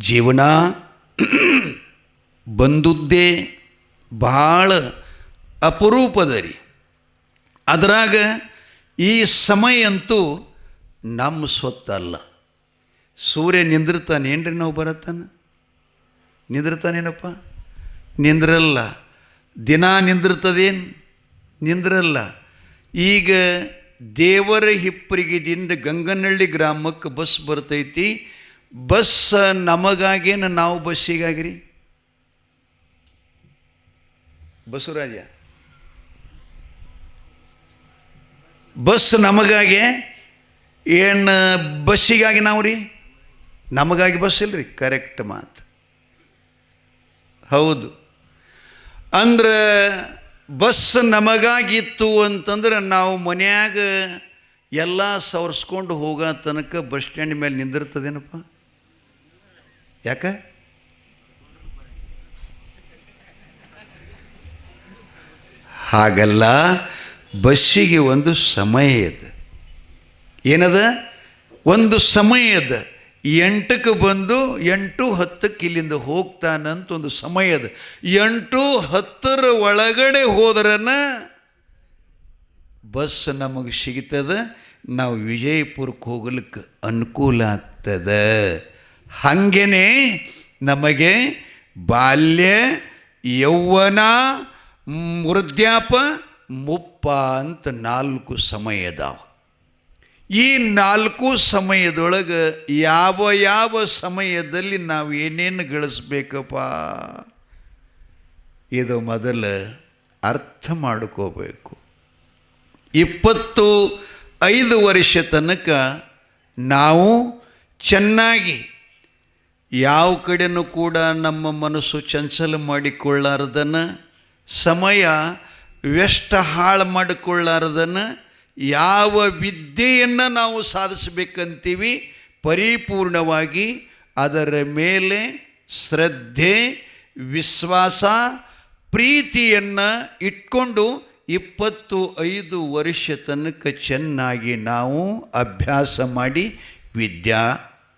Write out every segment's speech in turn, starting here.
ಜೀವನ ಬಂದುದ್ದೇ ಭಾಳ ಅಪರೂಪದ ರೀ. ಅದರಾಗ ಈ ಸಮಯ ಅಂತೂ ನಮ್ಮ ಸ್ವತ್ತಲ್ಲ. ಸೂರ್ಯ ನಿಂದಿರ್ತಾನೇನ್ರಿ ನಾವು ಬರತ್ತಾನೆ? ನಿಂದಿರ್ತಾನೇನಪ್ಪ? ನಿಂದ್ರಲ್ಲ. ದಿನ ನಿಂದಿರ್ತದೇನು? ನಿಂದ್ರಲ್ಲ. ಈಗ ದೇವರ ಹಿಪ್ಪರಿಗೆದಿಂದ ಗಂಗನಹಳ್ಳಿ ಗ್ರಾಮಕ್ಕೆ ಬಸ್ ಬರ್ತೈತಿ. ಬಸ್ ನಮಗಾಗೇನು ನಾವು ಬಸ್ಸಿಗಾಗ್ರಿ? ಬಸವರಾಜ, ಬಸ್ ನಮಗಾಗೆ ಏನು ಬಸ್ಸಿಗಾಗಿ ನಾವು ರೀ? ನಮಗಾಗಿ ಬಸ್ ಇಲ್ರಿ. ಕರೆಕ್ಟ್ ಮಾತು, ಹೌದು. ಅಂದ್ರೆ ಬಸ್ ನಮಗಾಗಿತ್ತು ಅಂತಂದ್ರೆ ನಾವು ಮನ್ಯಾಗ ಎಲ್ಲ ಸವರ್ಸ್ಕೊಂಡು ಹೋಗೋ ತನಕ ಬಸ್ ಸ್ಟ್ಯಾಂಡ್ ಮೇಲೆ ನಿಂದಿರ್ತದೇನಪ್ಪ? ಯಾಕೆ? ಹಾಗಲ್ಲ. ಬಸ್ಸಿಗೆ ಒಂದು ಸಮಯ ಇದೆ. ಏನದ? ಒಂದು ಸಮಯ ಇದೆ. 8ಕ್ಕೆ ಬಂದು 8:10 ಇಲ್ಲಿಂದ ಹೋಗ್ತಾನಂತ ಒಂದು ಸಮಯ ಅದ. 8:10 ಒಳಗಡೆ ಹೋದ್ರನ ಬಸ್ ನಮಗೆ ಸಿಗ್ತದೆ. ನಾವು ವಿಜಯಪುರಕ್ಕೆ ಹೋಗ್ಲಿಕ್ಕೆ ಅನುಕೂಲ ಆಗ್ತದೆ. ಹಾಗೇನೆ ನಮಗೆ ಬಾಲ್ಯ, ಯೌವನ, ವೃದ್ಧಾಪ, ಮುಪ್ಪ ಅಂತ 4 ಸಮಯ ಅದಾವ. ಈ 4 ಸಮಯದೊಳಗೆ ಯಾವ ಯಾವ ಸಮಯದಲ್ಲಿ ನಾವು ಏನೇನು ಗಳಿಸ್ಬೇಕಪ್ಪ, ಇದು ಮೊದಲು ಅರ್ಥ ಮಾಡ್ಕೋಬೇಕು. 25 ವರ್ಷ ತನಕ ನಾವು ಚೆನ್ನಾಗಿ ಯಾವ ಕಡೆನೂ ಕೂಡ ನಮ್ಮ ಮನಸ್ಸು ಚಂಚಲ ಮಾಡಿಕೊಳ್ಳಾರ್ದನ್ನು, ಸಮಯ ವ್ಯಷ್ಟ ಹಾಳು ಮಾಡಿಕೊಳ್ಳಾರ್ದನ್ನು, ಯಾವ ವಿದ್ಯೆಯನ್ನು ನಾವು ಸಾಧಿಸಬೇಕಂತೀವಿ ಪರಿಪೂರ್ಣವಾಗಿ ಅದರ ಮೇಲೆ ಶ್ರದ್ಧೆ, ವಿಶ್ವಾಸ, ಪ್ರೀತಿಯನ್ನು ಇಟ್ಕೊಂಡು 25 ವರ್ಷ ತನಕ ಚೆನ್ನಾಗಿ ನಾವು ಅಭ್ಯಾಸ ಮಾಡಿ ವಿದ್ಯಾ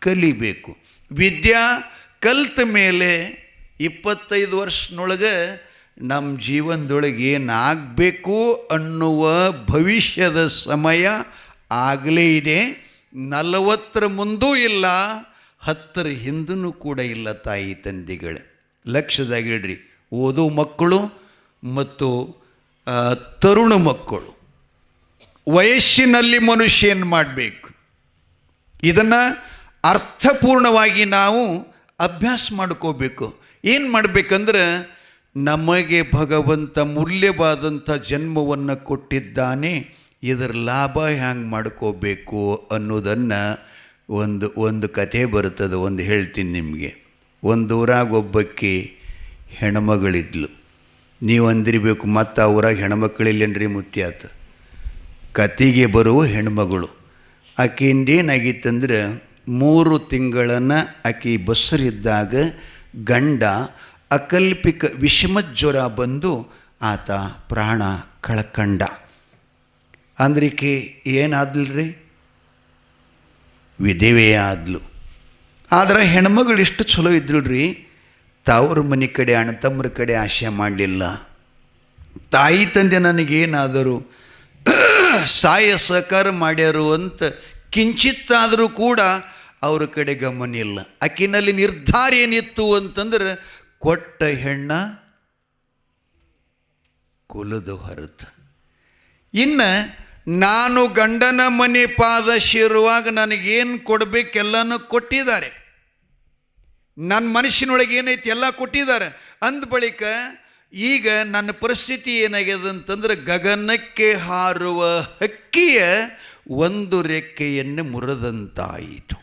ಕಲಿಬೇಕು. ವಿದ್ಯಾ ಕಲಿತ ಮೇಲೆ 25 ವರ್ಷನೊಳಗೆ ನಮ್ಮ ಜೀವನದೊಳಗೆ ಏನಾಗಬೇಕು ಅನ್ನುವ ಭವಿಷ್ಯದ ಸಮಯ ಆಗಲೇ ಇದೆ. 40 ಮುಂದೂ ಇಲ್ಲ, 10 ಹಿಂದೂ ಕೂಡ ಇಲ್ಲ. ತಾಯಿ ತಂದೆಗಳೇ ಲಕ್ಷ್ಯದಾಗಿಡ್ರಿ. ಓದೋ ಮಕ್ಕಳು ಮತ್ತು ತರುಣ ಮಕ್ಕಳು ವಯಸ್ಸಿನಲ್ಲಿ ಮನುಷ್ಯ ಏನು ಮಾಡಬೇಕು, ಇದನ್ನು ಅರ್ಥಪೂರ್ಣವಾಗಿ ನಾವು ಅಭ್ಯಾಸ ಮಾಡ್ಕೋಬೇಕು. ಏನು ಮಾಡಬೇಕಂದ್ರೆ, ನಮಗೆ ಭಗವಂತ ಮೂಲ್ಯವಾದಂಥ ಜನ್ಮವನ್ನು ಕೊಟ್ಟಿದ್ದಾನೆ, ಇದರ ಲಾಭ ಹ್ಯಾಂಗೆ ಮಾಡ್ಕೋಬೇಕು ಅನ್ನೋದನ್ನು ಒಂದು ಕಥೆ ಬರ್ತದೆ. ಒಂದು ಹೇಳ್ತೀನಿ ನಿಮಗೆ. ಒಂದು ಊರಾಗ ಒಬ್ಬಕ್ಕೆ ಹೆಣ್ಮಗಳಿದ್ಲು. ನೀವು ಅಂದಿರಬೇಕು, ಮತ್ತು ಆ ಊರಾಗ ಹೆಣ್ಮಕ್ಳಿಲ್ಲೇನ್ರಿ ಮುತ್ಯಾತ? ಕತೆಗೆ ಬರುವ ಹೆಣ್ಮಗಳು. ಆಕೆಯಿಂದೇನಾಗಿತ್ತಂದ್ರೆ 3 ತಿಂಗಳನ್ನು ಆಕೆ ಬಸ್ಸರಿದ್ದಾಗ ಗಂಡ ಅಕಲ್ಪಿಕ ವಿಷಮಜ್ವರ ಬಂದು ಆತ ಪ್ರಾಣ ಕಳ್ಕಂಡ. ಅಂದ್ರಿಕೆ ಏನಾದ್ಲ್ರಿ? ವಿಧವೆ ಆದ್ಲು. ಆದ್ರೆ ಹೆಣ್ಮಗಳು ಇಷ್ಟು ಚಲೋ ಇದ್ರುಳ್ರಿ, ತವ್ರ ಮನೆ ಕಡೆ ಅಣ್ಣ ತಮ್ಮರ ಕಡೆ ಆಶೆ ಮಾಡಲಿಲ್ಲ. ತಾಯಿ ತಂದೆ ನನಗೇನಾದರೂ ಸಹಾಯ ಸಹಕಾರ ಮಾಡ್ಯಾರು ಅಂತ ಕಿಂಚಿತ್ತಾದರೂ ಕೂಡ ಅವ್ರ ಕಡೆ ಗಮನ ಇಲ್ಲ. ಆಕಿನಲ್ಲಿ ನಿರ್ಧಾರ ಏನಿತ್ತು ಅಂತಂದ್ರೆ, ಕೊಟ್ಟ ಹೆಣ್ಣ ಕುಲದ ಹೊರತು. ಇನ್ನು ನಾನು ಗಂಡನ ಮನೆ ಪಾದ ಸೇರುವಾಗ ನನಗೇನು ಕೊಡಬೇಕೆಲ್ಲನೂ ಕೊಟ್ಟಿದ್ದಾರೆ. ನನ್ನ ಮನಸ್ಸಿನೊಳಗೆ ಏನೈತಿ ಎಲ್ಲ ಕೊಟ್ಟಿದ್ದಾರೆ. ಅಂದ ಬಳಿಕ ಈಗ ನನ್ನ ಪರಿಸ್ಥಿತಿ ಏನಾಗಿದೆ ಅಂತಂದ್ರೆ, ಗಗನಕ್ಕೆ ಹಾರುವ ಹಕ್ಕಿಯ ಒಂದು ರೆಕ್ಕೆಯನ್ನು ಮುರಿದಂತಾಯಿತು.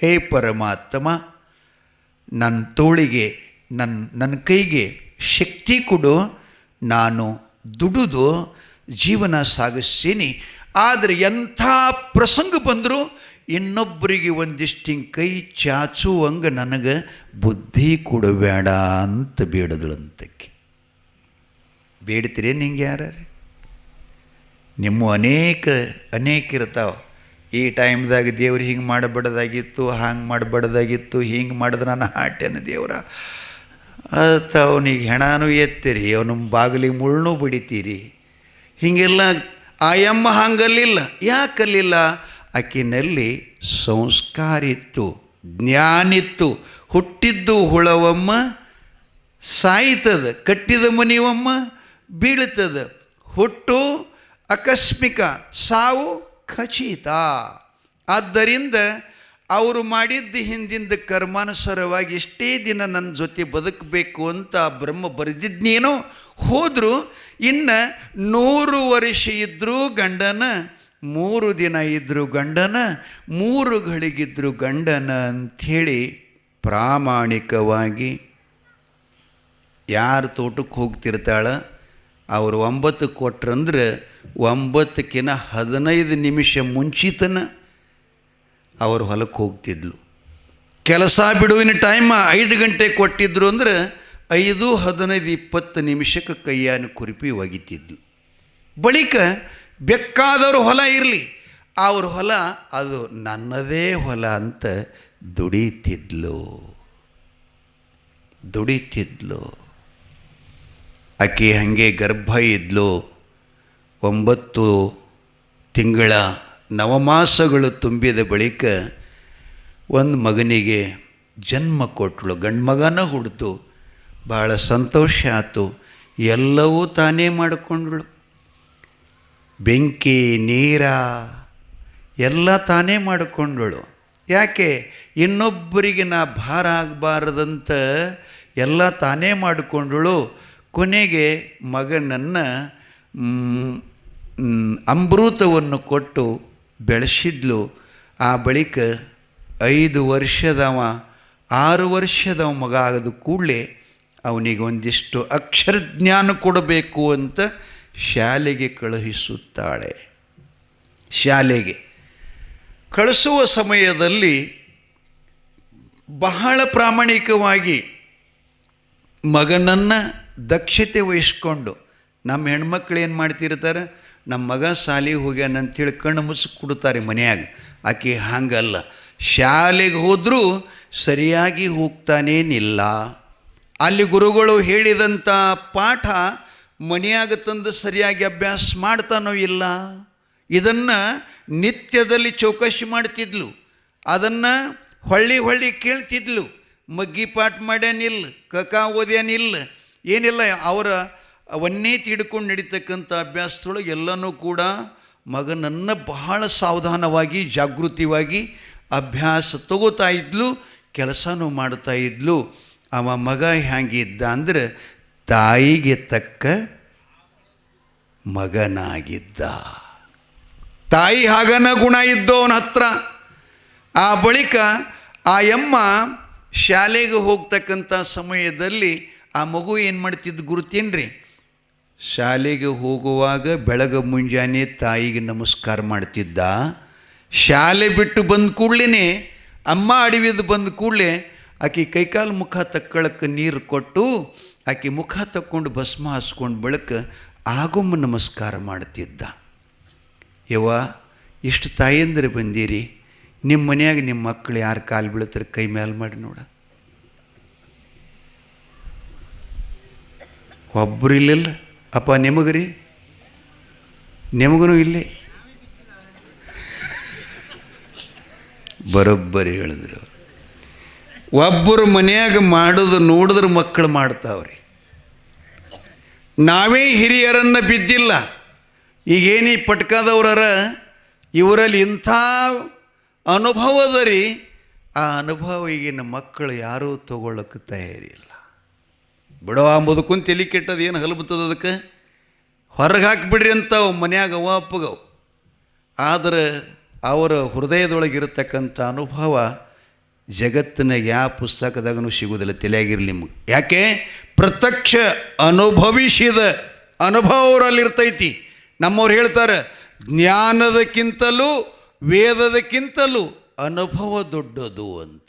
ಹೇ ಪರಮಾತ್ಮ, ನನ್ನ ತೋಳಿಗೆ ನನ್ನ ಕೈಗೆ ಶಕ್ತಿ ಕೊಡು. ನಾನು ದುಡಿದು ಜೀವನ ಸಾಗಿಸ್ತೀನಿ. ಆದರೆ ಎಂಥ ಪ್ರಸಂಗ ಬಂದರೂ ಇನ್ನೊಬ್ಬರಿಗೆ ಒಂದಿಷ್ಟು ಕೈ ಚಾಚುವಂಗೆ ನನಗೆ ಬುದ್ಧಿ ಕೊಡಬೇಡ ಅಂತ ಬೇಡದಳಂತಕ್ಕೆ. ಬೇಡ್ತೀರಿ ನಿಂಗೆ ಯಾರು? ನಿಮ್ಮ ಅನೇಕ ಇರ್ತಾವೆ. ಈ ಟೈಮ್ದಾಗ ದೇವ್ರು ಹಿಂಗೆ ಮಾಡಬಾರ್ದಾಗಿತ್ತು, ಹಂಗೆ ಮಾಡಬಾರ್ದಾಗಿತ್ತು, ಹಿಂಗೆ ಮಾಡಿದ್ರೆ ನಾನು ಹಾಟೇನು ದೇವ್ರ ಅಂತ ಅವನಿಗೆ ಹೆಣನೂ ಎತ್ತೀರಿ, ಅವನ ಬಾಗಿಲಿಗೆ ಮುಳ್ಳೂ ಬಡಿತೀರಿ. ಹೀಗೆಲ್ಲ ಆ ಯಮ್ಮ ಹಂಗಲ್ಲಿಲ್ಲ. ಯಾಕಲ್ಲಿಲ್ಲ? ಆಕಿನಲ್ಲಿ ಸಂಸ್ಕಾರ ಇತ್ತು, ಜ್ಞಾನಿತ್ತು. ಹುಟ್ಟಿದ್ದು ಹುಳವಮ್ಮ ಸಾಯ್ತದ, ಕಟ್ಟಿದ ಮನೆಯೊಮ್ಮ ಬೀಳ್ತದ. ಹುಟ್ಟು ಆಕಸ್ಮಿಕ, ಸಾವು ಖಚಿತ. ಆದ್ದರಿಂದ ಅವರು ಮಾಡಿದ್ದ ಹಿಂದಿಂದ ಕರ್ಮಾನುಸಾರವಾಗಿ ಇಷ್ಟೇ ದಿನ ನನ್ನ ಜೊತೆ ಬದುಕಬೇಕು ಅಂತ ಬ್ರಹ್ಮ ಬರೆದಿದ್ನೇನೋ ಹೋದರು. ಇನ್ನು 100 ವರ್ಷ ಇದ್ದರೂ ಗಂಡನ, 3 ದಿನ ಇದ್ದರೂ ಗಂಡನ, 3 ಗಳಿಗಿದ್ದರೂ ಗಂಡನ ಅಂಥೇಳಿ ಪ್ರಾಮಾಣಿಕವಾಗಿ ಯಾರು ತೋಟಕ್ಕೆ ಹೋಗ್ತಿರ್ತಾಳೆ ಅವರು 9 ಕೊಟ್ರಂದ್ರೆ 9ಕ್ಕಿಂತ 15 ನಿಮಿಷ ಮುಂಚಿತನ ಅವರು ಹೊಲಕ್ಕೆ ಹೋಗ್ತಿದ್ಲು. ಕೆಲಸ ಬಿಡುವಿನ ಟೈಮ್ 5 ಗಂಟೆ ಕೊಟ್ಟಿದ್ರು ಅಂದ್ರೆ 5, 15, 20 ನಿಮಿಷಕ್ಕೆ ಕೈಯನ್ನು ಕುರಿಪಿ ಒಗಿತಿದ್ಲು. ಬಳಿಕ ಬೇಕಾದವರು ಹೊಲ ಇರಲಿ, ಅವ್ರ ಹೊಲ ಅದು ನನ್ನದೇ ಹೊಲ ಅಂತ ದುಡಿತಿದ್ಲು. ಆಕೆ ಹಾಗೆ ಗರ್ಭ ಇದ್ಲು. 9 ತಿಂಗಳ ನವಮಾಸಗಳು ತುಂಬಿದ ಬಳಿಕ ಒಂದು ಮಗನಿಗೆ ಜನ್ಮ ಕೊಟ್ಟಳು. ಗಂಡು ಮಗನ ಹುಡ್ತು. ಭಾಳ ಸಂತೋಷ ಆಯಿತು. ಎಲ್ಲವೂ ತಾನೇ ಮಾಡಿಕೊಂಡಳು. ಬೆಂಕಿ, ನೀರ ಎಲ್ಲ ತಾನೇ ಮಾಡಿಕೊಂಡಳು. ಯಾಕೆ? ಇನ್ನೊಬ್ಬರಿಗೆ ನಾ ಭಾರ ಆಗಬಾರ್ದಂತ ಎಲ್ಲ ತಾನೇ ಮಾಡಿಕೊಂಡಳು. ಕೊನೆಗೆ ಮಗನನ್ನು ಅಮೃತವನ್ನು ಕೊಟ್ಟು ಬೆಳೆಸಿದ್ಲು. ಆ ಬಳಿಕ 5 ವರ್ಷದವ 6 ವರ್ಷದವ ಮಗ ಆಗದ ಕೂಡಲೇ ಅವನಿಗೆ ಒಂದಿಷ್ಟು ಅಕ್ಷರ ಜ್ಞಾನ ಕೊಡಬೇಕು ಅಂತ ಶಾಲೆಗೆ ಕಳುಹಿಸುತ್ತಾಳೆ. ಶಾಲೆಗೆ ಕಳಿಸುವ ಸಮಯದಲ್ಲಿ ಬಹಳ ಪ್ರಾಮಾಣಿಕವಾಗಿ ಮಗನನ್ನು ದಕ್ಷತೆ ವಹಿಸ್ಕೊಂಡು, ನಮ್ಮ ಹೆಣ್ಮಕ್ಳು ಏನು ಮಾಡ್ತಿರ್ತಾರೆ, ನಮ್ಮ ಮಗ ಶಾಲೆಗೆ ಹೋಗ್ಯಾನ ಅಂಥೇಳಿ ಕಣ್ಣು ಮುಚ್ಚಿ ಕೊಡ್ತಾರೆ ಮನೆಯಾಗ. ಆಕೆ ಹಾಗಲ್ಲ. ಶಾಲೆಗೆ ಹೋದರೂ ಸರಿಯಾಗಿ ಹೋಗ್ತಾನೇನಿಲ್ಲ. ಅಲ್ಲಿ ಗುರುಗಳು ಹೇಳಿದಂಥ ಪಾಠ ಮನೆಯಾಗ ತಂದು ಸರಿಯಾಗಿ ಅಭ್ಯಾಸ ಮಾಡ್ತಾನೋ ಇಲ್ಲ, ಇದನ್ನು ನಿತ್ಯದಲ್ಲಿ ಚೌಕಶಿ ಮಾಡ್ತಿದ್ಲು. ಅದನ್ನು ಹೊಳ್ಳಿ ಕೇಳ್ತಿದ್ಲು. ಮಗ್ಗಿ ಪಾಠ ಮಾಡ್ಯಾನಿಲ್ಲ, ಕಕಾ ಓದ್ಯಾನಿಲ್ಲ, ಏನಿಲ್ಲ. ಅವರ ಅವನ್ನೇ ತಿಡ್ಕೊಂಡು ನಡೀತಕ್ಕಂಥ ಅಭ್ಯಾಸದೊಳಗೆ ಎಲ್ಲನೂ ಕೂಡ ಮಗನನ್ನು ಬಹಳ ಸಾವಧಾನವಾಗಿ ಜಾಗೃತಿವಾಗಿ ಅಭ್ಯಾಸ ತಗೋತಾ ಇದ್ಲು, ಕೆಲಸನೂ ಮಾಡ್ತಾ ಇದ್ಲು. ಅವ ಮಗ ಹ್ಯಾಂಗಿದ್ದ ಅಂದ್ರೆ ತಾಯಿಗೆ ತಕ್ಕ ಮಗನಾಗಿದ್ದ. ತಾಯಿ ಹಾಗನ ಗುಣ ಇದ್ದು ಅವನ ಹತ್ರ. ಆ ಬಳಿಕ ಆ ಯಮ್ಮ ಶಾಲೆಗೆ ಹೋಗ್ತಕ್ಕಂಥ ಸಮಯದಲ್ಲಿ ಆ ಮಗು ಏನು ಮಾಡ್ತಿದ್ದು ಗುರುತೇನ್ರಿ? ಶಾಲೆಗೆ ಹೋಗುವಾಗ ಬೆಳಗ್ಗೆ ಮುಂಜಾನೆ ತಾಯಿಗೆ ನಮಸ್ಕಾರ ಮಾಡ್ತಿದ್ದ. ಶಾಲೆ ಬಿಟ್ಟು ಬಂದ ಕೂಡಲೇ ಅಮ್ಮ ಅಡವಿದು ಬಂದ ಕೂಡಲೇ ಆಕೆ ಕೈಕಾಲು ಮುಖ ತಕ್ಕಳಕ್ಕೆ ನೀರು ಕೊಟ್ಟು ಆಕೆ ಮುಖ ತಕ್ಕೊಂಡು ಭಸ್ಮ ಹಾಸ್ಕೊಂಡು ಬಳಿಕ ಆಗೊಮ್ಮ ನಮಸ್ಕಾರ ಮಾಡ್ತಿದ್ದ. ಯವ್ವ, ಇಷ್ಟು ತಾಯಂದ್ರೆ ಬಂದೀರಿ, ನಿಮ್ಮ ಮನೆಯಾಗ ನಿಮ್ಮ ಮಕ್ಕಳು ಯಾರು ಕಾಲು ಬೀಳ್ತಾರೆ ಕೈ ಮೇಲೆ ಮಾಡಿ ನೋಡ. ಒಬ್ಬರು ಇಲ್ಲಿಲ್ಲ. ಅಪ್ಪ ನಿಮಗ್ರಿ? ನಿಮಗೂ ಇಲ್ಲೇ. ಬರೋಬ್ಬರಿ ಹೇಳಿದ್ರು. ಒಬ್ಬರು ಮನೆಯಾಗ ಮಾಡೋದು ನೋಡಿದ್ರೆ ಮಕ್ಕಳು ಮಾಡ್ತಾವ್ರಿ. ನಾವೇ ಹಿರಿಯರನ್ನು ಬಿದ್ದಿಲ್ಲ. ಈಗೇನು ಈ ಪಟ್ಕಾದವ್ರರ ಇವರಲ್ಲಿ ಇಂಥ ಅನುಭವದ ರೀ, ಆ ಅನುಭವ ಈಗಿನ ಮಕ್ಕಳು ಯಾರೂ ತಗೊಳ್ಳೋಕ್ಕೆ ತಯಾರಿಲ್ಲ. ಬಿಡವ ಮುದುಕುಂತ ತಲೆ ಕೆಟ್ಟದು ಏನು ಹಲಬತ್ತದ, ಅದಕ್ಕೆ ಹೊರಗೆ ಹಾಕಿಬಿಡ್ರಿ ಅಂತಾವು ಮನ್ಯಾಗ ಅವ್ವ ಅಪ್ಪಗವು. ಆದರೆ ಅವರ ಹೃದಯದೊಳಗಿರತಕ್ಕಂಥ ಅನುಭವ ಜಗತ್ತಿನಾಗ ಯಾವ ಪುಸ್ತಕದಾಗೂ ಸಿಗೋದಿಲ್ಲ. ತಲೆಯಾಗಿರಲಿ ನಿಮಗೆ. ಯಾಕೆ? ಪ್ರತ್ಯಕ್ಷ ಅನುಭವಿಸಿದ ಅನುಭವ ಅವರಲ್ಲಿರ್ತೈತಿ. ನಮ್ಮವ್ರು ಹೇಳ್ತಾರೆ, ಜ್ಞಾನದಕ್ಕಿಂತಲೂ ವೇದದಕ್ಕಿಂತಲೂ ಅನುಭವ ದೊಡ್ಡದು ಅಂತ.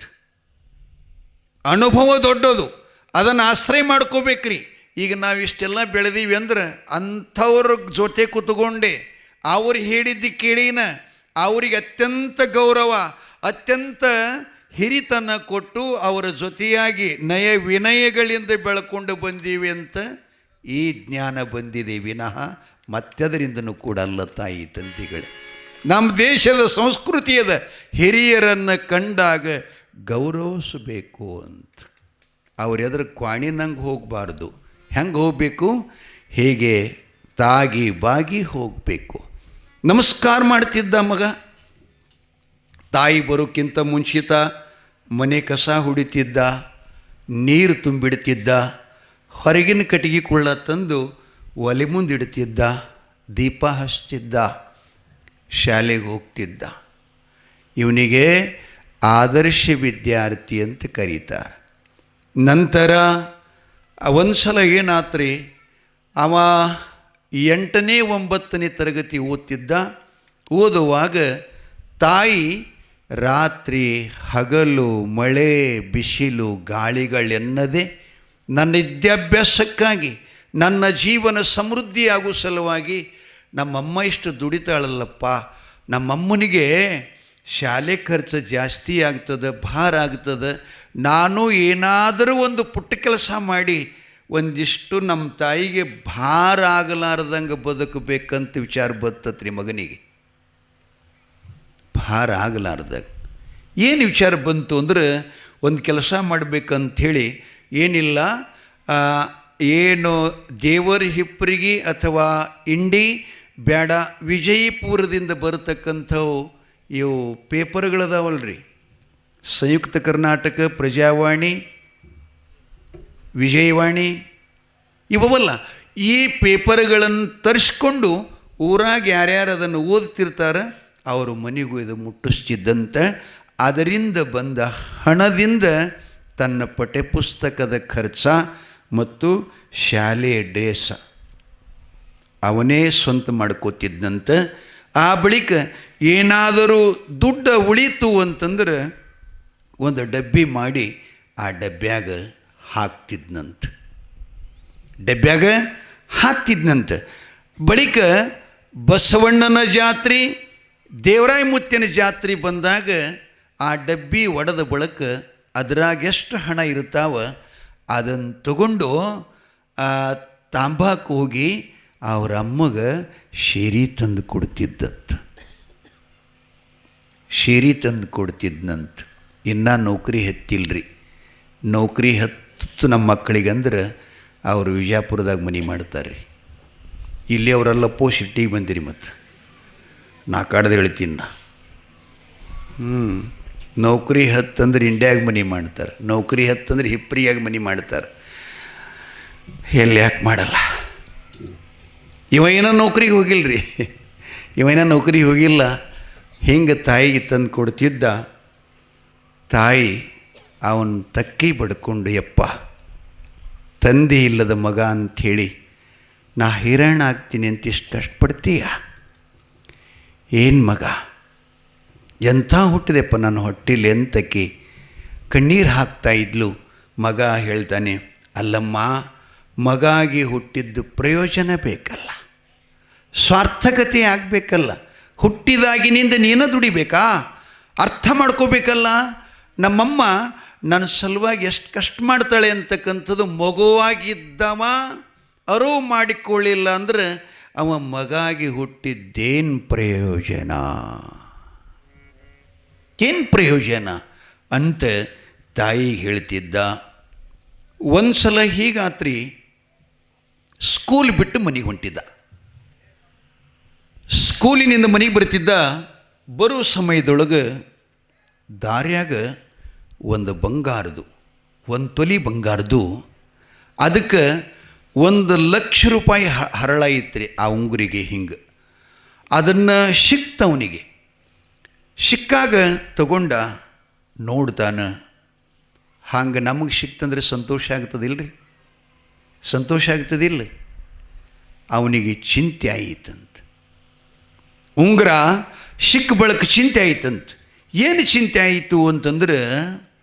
ಅನುಭವ ದೊಡ್ಡದು, ಅದನ್ನು ಆಶ್ರಯ ಮಾಡ್ಕೋಬೇಕ್ರಿ. ಈಗ ನಾವು ಇಷ್ಟೆಲ್ಲ ಬೆಳೆದೀವಿ ಅಂದ್ರೆ ಅಂಥವ್ರ ಜೊತೆ ಕೂತ್ಕೊಂಡೆ ಅವ್ರು ಹೇಳಿದ್ದು ಕೇಳಿನ ಅವರಿಗೆ ಅತ್ಯಂತ ಗೌರವ, ಅತ್ಯಂತ ಹಿರಿತನ ಕೊಟ್ಟು ಅವರ ಜೊತೆಯಾಗಿ ನಯ ವಿನಯಗಳಿಂದ ಬೆಳ್ಕೊಂಡು ಬಂದೀವಿ ಅಂತ ಈ ಜ್ಞಾನ ಬಂದಿದೆ ವಿನಃ ಮತ್ತದರಿಂದನೂ ಕೂಡ ಅಲ್ಲ ತಾಯಿ ತಂದೆಗಳೇ. ನಮ್ಮ ದೇಶದ ಸಂಸ್ಕೃತಿಯದ ಹಿರಿಯರನ್ನು ಕಂಡಾಗ ಗೌರವಿಸಬೇಕು ಅಂತ. ಅವ್ರು ಎದ್ರ ಕ್ವಾಣಿನಂಗೆ ಹೋಗಬಾರ್ದು. ಹೆಂಗೆ ಹೋಗಬೇಕು? ಹೇಗೆ ತಾಗಿ ಬಾಗಿ ಹೋಗಬೇಕು. ನಮಸ್ಕಾರ ಮಾಡ್ತಿದ್ದ ಮಗ. ತಾಯಿ ಬರೋಕ್ಕಿಂತ ಮುಂಚಿತ ಮನೆ ಕಸ ಹುಡಿತಿದ್ದ, ನೀರು ತುಂಬಿಡ್ತಿದ್ದ, ಹೊರಗಿನ ಕಟ್ಟಿಗೆ ಕೊಳ್ಳ ತಂದು ಒಲೆ ಮುಂದಿಡ್ತಿದ್ದ, ದೀಪ ಹಚ್ತಿದ್ದ, ಶಾಲೆಗೆ ಹೋಗ್ತಿದ್ದ. ಇವನಿಗೆ ಆದರ್ಶ ವಿದ್ಯಾರ್ಥಿ ಅಂತ ಕರೀತಾರೆ. ನಂತರ ಒಂದು ಸಲ ಏನಾತ್ರಿ, ಅವ 8ನೇ 9ನೇ ತರಗತಿ ಓದ್ತಿದ್ದ. ಓದುವಾಗ ತಾಯಿ ರಾತ್ರಿ ಹಗಲು ಮಳೆ ಬಿಸಿಲು ಗಾಳಿಗಳೆನ್ನದೆ ನನ್ನ ವಿದ್ಯಾಭ್ಯಾಸಕ್ಕಾಗಿ, ನನ್ನ ಜೀವನ ಸಮೃದ್ಧಿಯಾಗುವ ಸಲುವಾಗಿ ನಮ್ಮಮ್ಮ ಇಷ್ಟು ದುಡಿತಾಳಲ್ಲಪ್ಪ, ನಮ್ಮಮ್ಮನಿಗೆ ಶಾಲೆ ಖರ್ಚು ಜಾಸ್ತಿ ಆಗ್ತದೆ, ಭಾರ ಆಗ್ತದೆ, ನಾನು ಏನಾದರೂ ಒಂದು ಪುಟ್ಟ ಕೆಲಸ ಮಾಡಿ ಒಂದಿಷ್ಟು ನಮ್ಮ ತಾಯಿಗೆ ಭಾರ ಆಗಲಾರ್ದಂಗೆ ಬದುಕಬೇಕಂತ ವಿಚಾರ ಬರ್ತತ್ರಿ ಮಗನಿಗೆ. ಭಾರ ಆಗಲಾರ್ದಾಗ ಏನು ವಿಚಾರ ಬಂತು ಅಂದ್ರೆ, ಒಂದು ಕೆಲಸ ಮಾಡಬೇಕಂಥೇಳಿ ಏನಿಲ್ಲ, ಏನು ದೇವರ ಹಿಪ್ಪರಿಗೆ ಅಥವಾ ಇಂಡಿ ಬೇಡ, ವಿಜಯಪುರದಿಂದ ಬರತಕ್ಕಂಥವು ಇವು ಪೇಪರ್ಗಳದಾವಲ್ರಿ, ಸಂಯುಕ್ತ ಕರ್ನಾಟಕ, ಪ್ರಜಾವಾಣಿ, ವಿಜಯವಾಣಿ ಇವವಲ್ಲ, ಈ ಪೇಪರ್ಗಳನ್ನು ತರಿಸ್ಕೊಂಡು ಊರಾಗ ಯಾರ್ಯಾರು ಅದನ್ನು ಓದ್ತಿರ್ತಾರೆ ಅವರು ಮನೆಗೂ ಇದು ಮುಟ್ಟಿಸ್ತಿದ್ದಂತೆ. ಅದರಿಂದ ಬಂದ ಹಣದಿಂದ ತನ್ನ ಪಠ್ಯಪುಸ್ತಕದ ಖರ್ಚ ಮತ್ತು ಶಾಲೆಯ ಡ್ರೆಸ್ ಅವನೇ ಸ್ವಂತ ಮಾಡ್ಕೋತಿದ್ದಂತೆ. ಆ ಬಳಿಕ ಏನಾದರೂ ದುಡ್ಡು ಉಳೀತು ಅಂತಂದ್ರೆ ಒಂದು ಡಬ್ಬಿ ಮಾಡಿ ಆ ಡಬ್ಬ್ಯಾಗ ಹಾಕ್ತಿದ್ನಂತೆ. ಬಳಿಕ ಬಸವಣ್ಣನ ಜಾತ್ರೆ, ದೇವರಾಯ ಮುತ್ತಿನ ಜಾತ್ರೆ ಬಂದಾಗ ಆ ಡಬ್ಬಿ ಒಡೆದ ಬಳಕ ಅದ್ರಾಗ ಎಷ್ಟು ಹಣ ಇರ್ತಾವ ಅದನ್ನು ತಗೊಂಡು ತಾಂಬಾಕು ಹೋಗಿ ಅವ್ರ ಅಮ್ಮಗೆ ಶೇರಿ ತಂದು ಕೊಡ್ತಿದ್ನಂತ. ಇನ್ನೂ ನೌಕರಿ ಹತ್ತಿಲ್ರಿ. ನೌಕರಿ ಹತ್ತು ನಮ್ಮ ಮಕ್ಕಳಿಗಂದ್ರೆ ಅವರು ವಿಜಯಪುರದಾಗ ಮನೆ ಮಾಡ್ತಾರೆ ರೀ. ಇಲ್ಲಿ ಅವರೆಲ್ಲಪ್ಪೋ ಸಿಟ್ಟಿಗೆ ಬಂದಿರಿ. ಮತ್ತು ನಾ ಕಾಡ್ದು ಹೇಳ್ತೀನಿ ನಾ, ನೌಕರಿ ಹತ್ತಂದ್ರೆ ಇಂಡ್ಯಾಗ ಮನೆ ಮಾಡ್ತಾರೆ, ನೌಕರಿ ಹತ್ತಂದ್ರೆ ಹಿಪ್ರಿಯಾಗ ಮನೆ ಮಾಡ್ತಾರೆ. ಎಲ್ಲಿ ಯಾಕೆ ಮಾಡಲ್ಲ? ಇವ ಏನೋ ನೌಕರಿಗೆ ಹೋಗಿಲ್ಲರಿ, ನೌಕರಿಗೆ ಹೋಗಿಲ್ಲ. ಹಿಂಗೆ ತಾಯಿಗೆ ತಂದು ಕೊಡ್ತಿದ್ದ. ತಾಯಿ ಅವನ ತಕ್ಕಿ ಬಡ್ಕೊಂಡು, ಯಪ್ಪ ತಂದೆ ಇಲ್ಲದ ಮಗ ಅಂಥೇಳಿ ನಾ ಹೈರಾಣ ಆಗ್ತೀನಿ ಅಂತ ಇಷ್ಟು ಕಷ್ಟಪಡ್ತೀಯ? ಏನು ಮಗ, ಎಂಥ ಹುಟ್ಟಿದೆಪ್ಪ ನನ್ನ ಹೊಟ್ಟೆಲಿ ಎಂತಕ್ಕಿ ಕಣ್ಣೀರು ಹಾಕ್ತಾ ಇದ್ಲು. ಮಗ ಹೇಳ್ತಾನೆ, ಅಲ್ಲಮ್ಮ, ಮಗಾಗಿ ಹುಟ್ಟಿದ್ದು ಪ್ರಯೋಜನ ಬೇಕಲ್ಲ, ಸಾರ್ಥಕತೆ ಆಗಬೇಕಲ್ಲ. ಹುಟ್ಟಿದಾಗಿನಿಂದ ನೀನು ದುಡಿಬೇಕಾ? ಅರ್ಥ ಮಾಡ್ಕೋಬೇಕಲ್ಲ. ನಮ್ಮಮ್ಮ ನನ್ನ ಸಲುವಾಗಿ ಎಷ್ಟು ಕಷ್ಟ ಮಾಡ್ತಾಳೆ ಅಂತಕ್ಕಂಥದ್ದು ಮಗುವಾಗಿದ್ದವ ಅರಿವು ಮಾಡಿಕೊಳ್ಳಿಲ್ಲ ಅಂದ್ರೆ ಅವ ಮಗಾಗಿ ಹುಟ್ಟಿದ್ದೇನು ಪ್ರಯೋಜನ, ಏನು ಪ್ರಯೋಜನ ಅಂತ ತಾಯಿ ಹೇಳ್ತಿದ್ದ. ಒಂದು ಸಲ ಹೀಗಾತ್ರಿ, ಸ್ಕೂಲ್ ಬಿಟ್ಟು ಮನೆಗೆ ಹೊಂಟಿದ್ದ. ಸ್ಕೂಲಿನಿಂದ ಮನೆಗೆ ಬರ್ತಿದ್ದ. ಬರೋ ಸಮಯದೊಳಗೆ ದಾರ್ಯಾಗ ಒಂದು ತೊಲಿ ಬಂಗಾರದು, ಅದಕ್ಕೆ 1,00,000 ರೂಪಾಯಿ ಹರಳಾಯಿತ್ರಿ ಆ ಉಂಗುರಿಗೆ. ಹಿಂಗೆ ಅದನ್ನು ಸಿಕ್ತವನಿಗೆ. ಸಿಕ್ಕಾಗ ತಗೊಂಡ ನೋಡ್ತಾನೆ. ಹಂಗೆ ನಮಗೆ ಸಿಕ್ತಂದ್ರೆ ಸಂತೋಷ ಆಗ್ತದಿಲ್ಲರಿ? ಸಂತೋಷ ಆಗ್ತದಿಲ್ಲ? ಅವನಿಗೆ ಚಿಂತೆ ಆಯಿತಂತ. ಉಂಗುರ ಸಿಕ್ಕ ಬಳಕ ಚಿಂತೆ ಆಯಿತಂತ. ಏನು ಚಿಂತೆ ಆಯಿತು ಅಂತಂದ್ರೆ,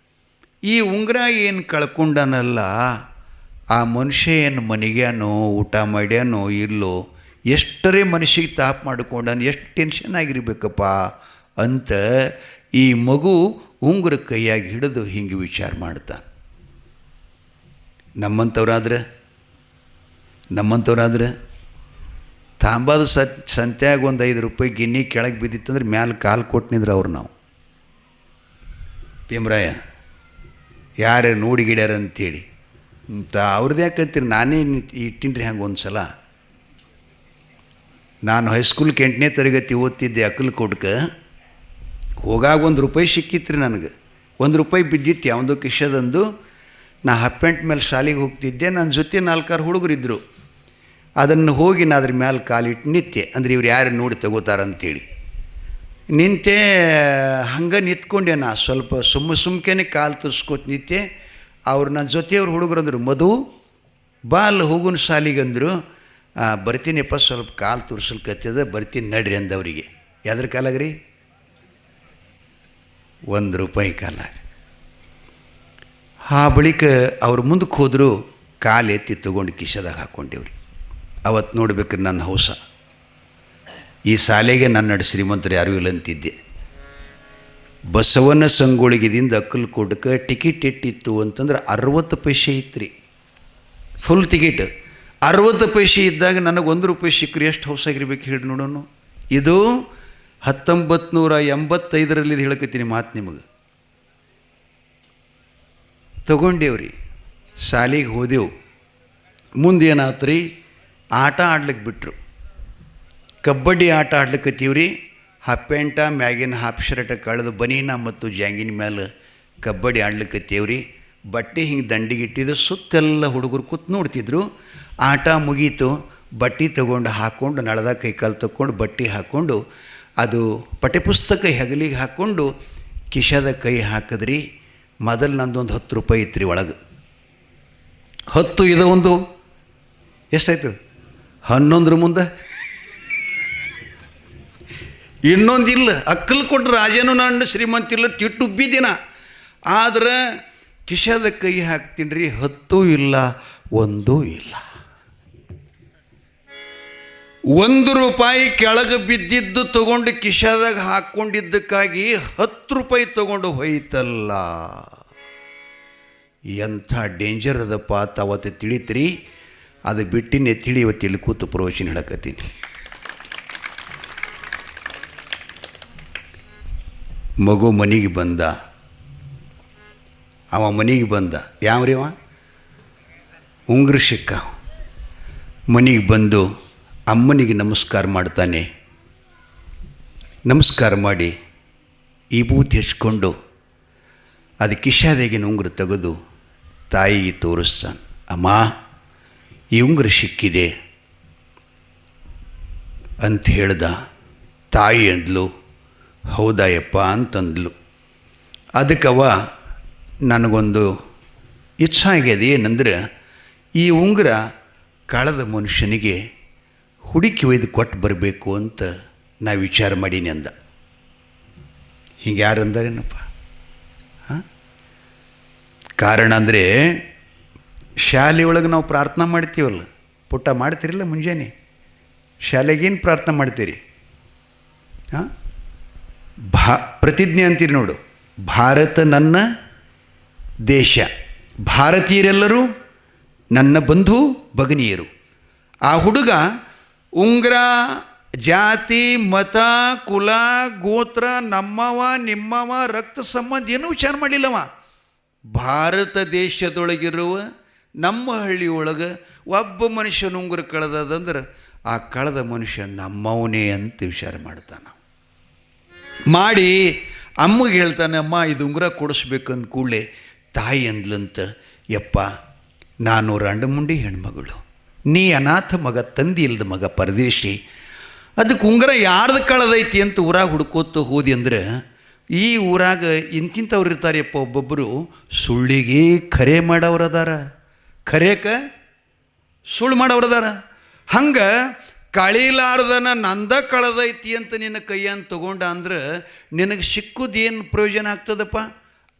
ಈ ಉಂಗುರ ಏನು ಕಳ್ಕೊಂಡನಲ್ಲ, ಆ ಮನುಷ್ಯ ಏನು ಮನೆಗ್ಯಾನೋ ಊಟ ಮಾಡ್ಯಾನೋ ಇಲ್ಲೋ ಎಷ್ಟರೇ ಮನುಷ್ಯಗೆ ತಾಪ ಮಾಡಿಕೊಂಡಾನು, ಎಷ್ಟು ಟೆನ್ಷನ್ ಆಗಿರ್ಬೇಕಪ್ಪ ಅಂತ ಈ ಮಗು ಉಂಗುರ ಕೈಯಾಗಿ ಹಿಡಿದು ಹಿಂಗೆ ವಿಚಾರ ಮಾಡ್ತಾನೆ. ನಮ್ಮಂಥವ್ರಾದ್ರೆ ತಾಂಬಾದ ಸಂತ್ಯಾಗ ಒಂದು 5 ರೂಪಾಯಿ ಗಿನ್ನಿ ಕೆಳಗೆ ಬಿದ್ದಿತ್ತಂದ್ರೆ ಮ್ಯಾಲೆ ಕಾಲು ಕೊಟ್ಟಿನಿದ್ರು ಅವ್ರು. ನಾವು ಭೀಮರಾಯ ಯಾರು ನೋಡಿಗಿಡ್ಯಾರ ಅಂತೇಳಿ ಅವ್ರದ್ದು ಯಾಕಂತೀರಿ, ನಾನೇ ಇಟ್ಟಿನ್ರಿ ಹಂಗೆ ಒಂದು ಸಲ. ನಾನು ಹೈಸ್ಕೂಲ್ಗೆ 8ನೇ ತರಗತಿ ಓದ್ತಿದ್ದೆ ಅಕ್ಕಲಕೋಟಕ್ಕೆ. ಹೋಗಾಗ ₹1 ಸಿಕ್ಕಿತ್ರಿ ನನಗೆ. ₹1 ಬಿದ್ದಿತ್ತು ಯಾವುದೋ ಕಿಶದಂದು. ನಾ ಹಾಫ್ ಪ್ಯಾಂಟ್ ಮೇಲೆ ಶಾಲೆಗೆ ಹೋಗ್ತಿದ್ದೆ. ನನ್ನ ಜೊತೆ 4-6 ಹುಡುಗರಿದ್ದರು. ಅದನ್ನು ಹೋಗಿ ನಾ ಅದ್ರ ಮೇಲೆ ಕಾಲಿಟ್ಟು ನಿಂತೆ. ಅಂದರೆ ಇವ್ರು ಯಾರು ನೋಡಿ ತಗೋತಾರಂತೇಳಿ ನಿಂತೆ. ಹಂಗೆ ನಿಂತ್ಕೊಂಡೆ. ನಾ ಸ್ವಲ್ಪ ಸುಮ್ಮನೆ ಕಾಲು ತುರ್ಸ್ಕೊತ ನಿಂತೆ. ಅವ್ರು ನನ್ನ ಜೊತೆಯವ್ರು ಹುಡುಗರು ಅಂದರು, ಮಧು ಬಾ ಅಲ್ಲಿ ಹೋಗುನ್ ಶಾಲಿಗಂದರು. ಬರ್ತೀನಿಪ್ಪ, ಸ್ವಲ್ಪ ಕಾಲು ತುರ್ಸಲ್ಕತ್ತದ, ಬರ್ತೀನಿ ನಡ್ರಿ ಅಂದವರಿಗೆ. ಯಾವ್ದ್ರ ಕಾಲಾಗ್ರಿ? ₹1 ಕಾಲಾಗ. ಆ ಬಳಿಕ ಅವ್ರು ಮುಂದಕ್ಕೆ ಹೋದರು. ಕಾಲು ಎತ್ತಿ ತೊಗೊಂಡು ಕಿಶದಾಗ ಹಾಕ್ಕೊಂಡೇವ್ರಿ. ಅವತ್ತು ನೋಡ್ಬೇಕ್ರಿ ನನ್ನ ಹೌಸ. ಈ ಶಾಲೆಗೆ ನನ್ನ ಶ್ರೀಮಂತರು ಯಾರೂ ಇಲ್ಲ ಅಂತಿದ್ದೆ. ಬಸವನ ಸಂಗೊಳಿಗಿದಿಂದ ಅಕ್ಕಲಕೋಟಕ್ಕೆ ಟಿಕೆಟ್ ಎಟ್ಟಿತ್ತು ಅಂತಂದ್ರೆ 60 ಪೈಸೆ ಇತ್ತು. ಫುಲ್ ಟಿಕೆಟ್ 60 ಪೈಸೆ ಇದ್ದಾಗ ನನಗೆ ₹1 ಸಿಕ್ಕರೆ ಎಷ್ಟು ಹೌಸಾಗಿರ್ಬೇಕು ಹೇಳಿ ನೋಡೋಣ. ಇದು 1985ರಲ್ಲಿ ಹೇಳಕತ್ತೀನಿ ಮಾತು ನಿಮಗೆ. ತಗೊಂಡೇವ್ರಿ, ಶಾಲೆಗೆ ಹೋದೆವು. ಮುಂದೇನಾತ್ರಿ, ಆಟ ಆಡ್ಲಿಕ್ಕೆ ಬಿಟ್ಟರು. ಕಬಡ್ಡಿ ಆಟ ಆಡ್ಲಿಕ್ಕತ್ತೀವ್ರಿ. ಹಾಫ್ ಪ್ಯಾಂಟ ಮ್ಯಾಗಿನ ಹಾಫ್ ಶರ್ಟ ಕಳೆದು ಬನೀನ ಮತ್ತು ಜಾಂಗಿನ ಮೇಲೆ ಕಬಡ್ಡಿ ಆಡ್ಲಿಕ್ಕತ್ತೀವ್ರಿ. ಬಟ್ಟೆ ಹಿಂಗೆ ದಂಡಿಗಿಟ್ಟಿದ್ದು ಸುತ್ತೆಲ್ಲ ಹುಡುಗರು ಕೂತು ನೋಡ್ತಿದ್ರು. ಆಟ ಮುಗೀತು. ಬಟ್ಟೆ ತೊಗೊಂಡು ಹಾಕ್ಕೊಂಡು ನಳದಾಗ ಕೈಕಾಲು ತಕ್ಕೊಂಡು ಬಟ್ಟೆ ಹಾಕ್ಕೊಂಡು ಅದು ಪಠ್ಯಪುಸ್ತಕ ಹೆಗಲಿಗೆ ಹಾಕ್ಕೊಂಡು ಕಿಶದ ಕೈ ಹಾಕಿದ್ರಿ. ಮೊದಲು ನಂದೊಂದು ₹10 ಇತ್ತು ರೀ ಒಳಗೆ. 10 ಇದು ಒಂದು ಎಷ್ಟಾಯ್ತು? 11 ಮುಂದೆ ಇನ್ನೊಂದಿಲ್ಲ. ಅಕ್ಕಲಕೋಟೆ ರಾಜೇನು ನನ್ನ ಶ್ರೀಮಂತಿಲ್ಲ, ತಿಟ್ಟುಬ್ಬಿದ್ದೀನ. ಆದ್ರೆ ಕಿಶದ ಕೈ ಹಾಕ್ತೀನಿ ರೀ, 10 ಇಲ್ಲ, 1 ಇಲ್ಲ. ₹1 ಕೆಳಗೆ ಬಿದ್ದಿದ್ದು ತೊಗೊಂಡು ಕಿಶದಾಗ ಹಾಕ್ಕೊಂಡಿದ್ದಕ್ಕಾಗಿ ₹10 ತೊಗೊಂಡು ಹೋಯ್ತಲ್ಲ. ಎಂಥ ಡೇಂಜರ್ ಅದಪ್ಪ ಅಂತ ಅವತ್ತು ತಿಳಿತ್ರಿ. ಅದು ಬಿಟ್ಟಿನೇ ತಿಳಿ ಇವತ್ತು ಇಲ್ಲಿ ಕೂತು ಪ್ರವಚನ ಹೇಳಕತ್ತೀನಿ. ಮಗು ಮನೆಗೆ ಬಂದ. ಅವ ಮನೆಗೆ ಬಂದ. ಯಾವ್ರಿ ಅವ? ಉಂಗುರ ಸಿಕ್ಕ. ಮನೆಗೆ ಬಂದು ಅಮ್ಮನಿಗೆ ನಮಸ್ಕಾರ ಮಾಡ್ತಾನೆ. ನಮಸ್ಕಾರ ಮಾಡಿ ಈ ಬೂತ್ ಹೆಚ್ಕೊಂಡು ಅದು ಕಿಶಾದಾಗಿನ ಉಂಗುರ ತೆಗೆದು ತಾಯಿಗೆ ತೋರಿಸ್ತಾನೆ. ಅಮ್ಮ, ಈ ಉಂಗುರ ಸಿಕ್ಕಿದೆ ಅಂತ ಹೇಳ್ದ. ತಾಯಿ ಅಂದ್ಲು, ಹೌದಾಯಪ್ಪ ಅಂತಂದ್ಲು. ಅದಕ್ಕವ ನನಗೊಂದು ಇಚ್ಛೆ ಆಗ್ಯದ. ಏನಂದ್ರೆ ಈ ಉಂಗುರ ಕಳೆದ ಮನುಷ್ಯನಿಗೆ ಹುಡುಕಿ ಒಯ್ದು ಕೊಟ್ಟು ಬರಬೇಕು ಅಂತ ನಾ ವಿಚಾರ ಮಾಡೀನಿ ಅಂದ. ಹಿಂಗೆ ಯಾರು ಅಂದಾರೇನಪ್ಪ? ಹಾಂ, ಕಾರಣ ಅಂದರೆ ಶಾಲೆ ಒಳಗೆ ನಾವು ಪ್ರಾರ್ಥನಾ ಮಾಡ್ತೀವಲ್ಲ, ಪುಟ್ಟ ಮಾಡ್ತೀರಿಲ್ಲ ಮುಂಜಾನೆ ಶಾಲೆಗೇನು ಪ್ರಾರ್ಥನಾ ಮಾಡ್ತೀರಿ? ಹಾಂ, ಪ್ರತಿಜ್ಞೆ ಅಂತೀರಿ ನೋಡು. ಭಾರತ ನನ್ನ ದೇಶ, ಭಾರತೀಯರೆಲ್ಲರೂ ನನ್ನ ಬಂಧು ಭಗಿನಿಯರು. ಆ ಹುಡುಗ ಉಂಗುರ, ಜಾತಿ, ಮತ, ಕುಲ, ಗೋತ್ರ, ನಮ್ಮವ ನಿಮ್ಮವ, ರಕ್ತ ಸಂಬಂಧ ಏನೂ ವಿಚಾರ ಮಾಡಲಿಲ್ಲವ. ಭಾರತ ದೇಶದೊಳಗಿರುವ ನಮ್ಮ ಹಳ್ಳಿಯೊಳಗೆ ಒಬ್ಬ ಮನುಷ್ಯನ ಉಂಗುರ ಕಳೆದಂದ್ರೆ ಆ ಕಳೆದ ಮನುಷ್ಯ ನಮ್ಮವನೇ ಅಂತ ವಿಚಾರ ಮಾಡ್ತಾನೆ. ಮಾಡಿ ಅಮ್ಮಗೆ ಹೇಳ್ತಾನೆ, ಅಮ್ಮ ಇದು ಉಂಗುರ ಕೊಡಿಸ್ಬೇಕಂದ ಕೂಡಲೇ ತಾಯಿ ಅಂದ್ಲಂತ, ಯಪ್ಪ ನಾನು ರಂಡಮುಂಡಿ ಹೆಣ್ಮಗಳು, ನೀ ಅನಾಥ ಮಗ, ತಂದಿ ಇಲ್ಲದ ಮಗ, ಪರದೇಶಿ. ಅದಕ್ಕೆ ಉಂಗುರ ಯಾರ್ದು ಕಳೆದೈತಿ ಅಂತ ಊರಾಗ ಹುಡ್ಕೋತ ಹೋದಿ ಅಂದ್ರೆ ಈ ಊರಾಗ ಇಂತಿಂಥವ್ರು ಇರ್ತಾರೆಯಪ್ಪ. ಒಬ್ಬೊಬ್ಬರು ಸುಳ್ಳಿಗೆ ಖರೆ ಮಾಡೋರದಾರ, ಖರೇಕ ಸುಳ್ಳು ಮಾಡೋರದಾರ. ಹಂಗೆ ಕಳೀಲಾರ್ದನ ನಂದ ಕಳೆದೈತಿ ಅಂತ ನಿನ್ನ ಕೈಯನ್ನು ತಗೊಂಡ ಅಂದ್ರೆ ನಿನಗೆ ಸಿಕ್ಕುದೇನು ಪ್ರಯೋಜನ ಆಗ್ತದಪ್ಪ?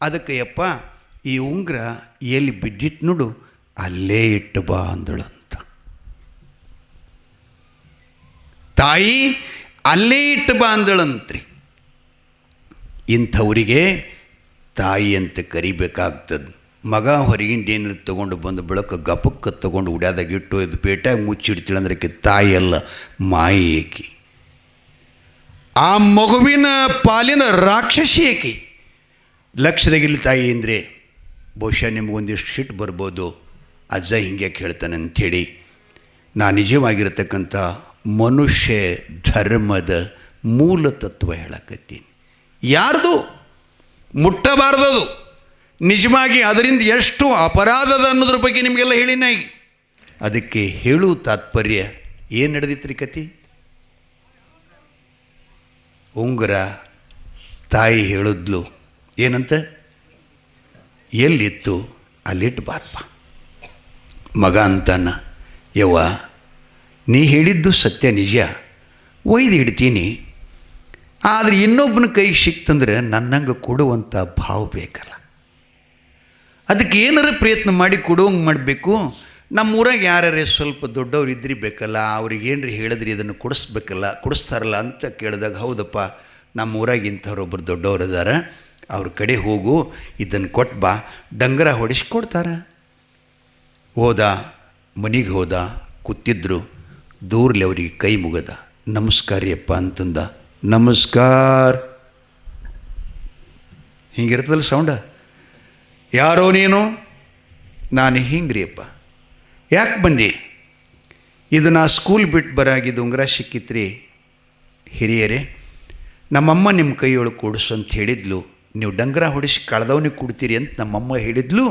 ಅದಕ್ಕೆ ಯಪ್ಪ ಈ ಉಂಗುರ ಎಲ್ಲಿ ಬಿದ್ದಿತ್ತು ನೋಡು ಅಲ್ಲೇ ಇಟ್ಟು ಬಾ ಅಂದಳಂತ. ತಾಯಿ ಅಲ್ಲೇ ಇಟ್ಟು ಬಾ ಅಂದಳಂತ್ರಿ. ಇಂಥವರಿಗೆ ತಾಯಿ ಅಂತ ಕರಿಬೇಕಾಗ್ತದೆ. ಮಗ ಹೊರಗಿಂದ ಏನಾರು ತೊಗೊಂಡು ಬಂದು ಬೆಳಕು ಗಪಕ್ಕೆ ತೊಗೊಂಡು ಉಡ್ಯಾದಾಗ ಇಟ್ಟು ಇದು ಪೇಟ್ಯಾಗ ಮುಚ್ಚಿಡ್ತೀಳ ಅಂದ್ರೆ ತಾಯಿ ಅಲ್ಲ, ಮಾಯಿ ಏಕಿ. ಆ ಮಗುವಿನ ಪಾಲಿನ ರಾಕ್ಷಸಿ ಏಕಿ. ಲಕ್ಷದಾಗಿಲ್ಲಿ ತಾಯಿ ಅಂದರೆ ಬಹುಶಃ ನಿಮಗೊಂದಿಷ್ಟು ಸಿಟ್ಟು ಬರ್ಬೋದು, ಅಜ್ಜ ಹಿಂಗೆ ಹೇಳ್ತಾನೆ ಅಂಥೇಳಿ. ನಾ ನಿಜವಾಗಿರತಕ್ಕಂಥ ಮನುಷ್ಯ ಧರ್ಮದ ಮೂಲ ತತ್ವ ಹೇಳಕತ್ತೀನಿ. ಯಾರ್ದು ಮುಟ್ಟಬಾರ್ದದು. ನಿಜವಾಗಿ ಅದರಿಂದ ಎಷ್ಟು ಅಪರಾಧದ ಅನ್ನೋದ್ರ ಬಗ್ಗೆ ನಿಮಗೆಲ್ಲ ಹೇಳಿನ ಈಗ. ಅದಕ್ಕೆ ಹೇಳುವ ತಾತ್ಪರ್ಯ ಏನು ನಡೆದಿತ್ತು ರೀ ಕತಿ? ಉಂಗುರ ತಾಯಿ ಹೇಳಿದ್ಲು ಏನಂತ, ಎಲ್ಲಿತ್ತು ಅಲ್ಲಿಟ್ಬಾರ್ಪ. ಮಗ ಅಂತಾನ, ಯವ್ವ ನೀ ಹೇಳಿದ್ದು ಸತ್ಯ ನಿಜ, ಒಯ್ದು ಇಡ್ತೀನಿ. ಆದರೆ ಇನ್ನೊಬ್ಬನ ಕೈ ಸಿಕ್ತಂದ್ರೆ ನನ್ನಂಗೆ ಕೊಡುವಂಥ ಭಾವ ಬೇಕಲ್ಲ. ಅದಕ್ಕೆ ಏನಾರ ಪ್ರಯತ್ನ ಮಾಡಿ ಕೊಡುವಂಗೆ ಮಾಡಬೇಕು. ನಮ್ಮೂರಾಗ ಯಾರೇ ಸ್ವಲ್ಪ ದೊಡ್ಡವ್ರು ಇದ್ರಿ ಬೇಕಲ್ಲ, ಅವ್ರಿಗೆ ಏನ್ರಿ ಹೇಳಿದ್ರಿ ಇದನ್ನು ಕೊಡಿಸ್ತಾರಲ್ಲ ಅಂತ ಕೇಳಿದಾಗ, ಹೌದಪ್ಪ ನಮ್ಮ ಊರಾಗ ಇಂಥವ್ರೊಬ್ಬರು ದೊಡ್ಡವ್ರು ಅದಾರ, ಅವ್ರ ಕಡೆ ಹೋಗು, ಇದನ್ನು ಕೊಟ್ಟು ಬಾ, ಡಂಗರ ಹೊಡಿಸ್ಕೊಡ್ತಾರ. ಹೋದ, ಮನೆಗೆ ಹೋದ, ಕೂತಿದ್ರು. ದೂರ್ಲಿ ಅವ್ರಿಗೆ ಕೈ ಮುಗದ, ನಮಸ್ಕಾರಿಯಪ್ಪ ಅಂತಂದ. ನಮಸ್ಕಾರ ಹಿಂಗಿರ್ತದಲ್ಲ ಸೌಂಡ. ಯಾರೋ ನೀನು? ನಾನು ಹಿಂಗ್ರಿಯಪ್ಪ. ಯಾಕೆ ಬಂದಿ? ಇದು ನಾ ಸ್ಕೂಲ್ ಬಿಟ್ಟು ಬರಾಗಿದ್ದು ಉಂಗುರ ಸಿಕ್ಕಿತ್ರಿ ಹಿರಿಯರೇ, ನಮ್ಮಮ್ಮ ನಿಮ್ಮ ಕೈಯೊಳಗೆ ಕೊಡಿಸು ಅಂತ ಹೇಳಿದ್ಲು. ನೀವು ಡಂಗರ ಹೊಡಿಸಿ ಕಳೆದವನಿಗೆ ಕೊಡ್ತೀರಿ ಅಂತ ನಮ್ಮಮ್ಮ ಹೇಳಿದ್ಲು,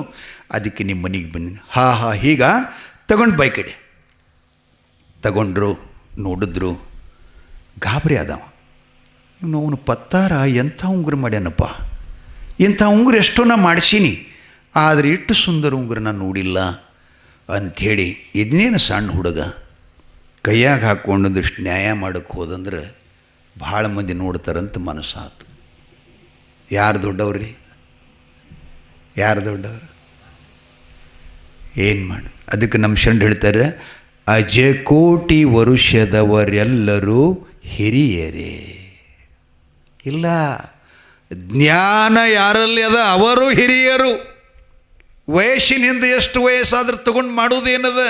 ಅದಕ್ಕೆ ನಿಮ್ಮ ಮನೆಗೆ ಬಂದಿನಿ. ಹಾ ಹೀಗ ತಗೊಂಡು ಬೈ ಕಡೆ ತಗೊಂಡ್ರು. ನೋಡಿದ್ರು, ಗಾಬರಿ ಆದವ. ಅವನು ಪತ್ತಾರ ಎಂಥ ಉಂಗುರ ಮಾಡ್ಯಾನಪ್ಪ, ಇಂಥ ಉಂಗುರ ಎಷ್ಟೋ ನಾ ಮಾಡಿಸೀನಿ, ಆದರೆ ಇಷ್ಟು ಸುಂದರ ಉಂಗುರ ನಾನು ನೋಡಿಲ್ಲ ಅಂಥೇಳಿ, ಇದನ್ನೇನು ಸಣ್ಣ ಹುಡುಗ ಕೈಯಾಗ ಹಾಕ್ಕೊಂಡಂದಿಷ್ಟು ನ್ಯಾಯ ಮಾಡೋಕ್ಕೆ ಹೋದಂದ್ರೆ ಭಾಳ ಮಂದಿ ನೋಡ್ತಾರಂತ ಮನಸ್ಸಾತು. ಯಾರು ದೊಡ್ಡವ್ರಿ? ಯಾರು ದೊಡ್ಡವ್ರು? ಏನು ಮಾಡಿ? ಅದಕ್ಕೆ ನಮ್ಮ ಶರಣ ಹೇಳ್ತಾರೆ, ಅಜಕೋಟಿ ವರುಷದವರೆಲ್ಲರೂ ಹಿರಿಯರೇ. ಇಲ್ಲ, ಜ್ಞಾನ ಯಾರಲ್ಲಿ ಅದ ಅವರು ಹಿರಿಯರು. ವಯಸ್ಸಿನಿಂದ ಎಷ್ಟು ವಯಸ್ಸಾದ್ರೆ ತಗೊಂಡು ಮಾಡೋದೇನದ?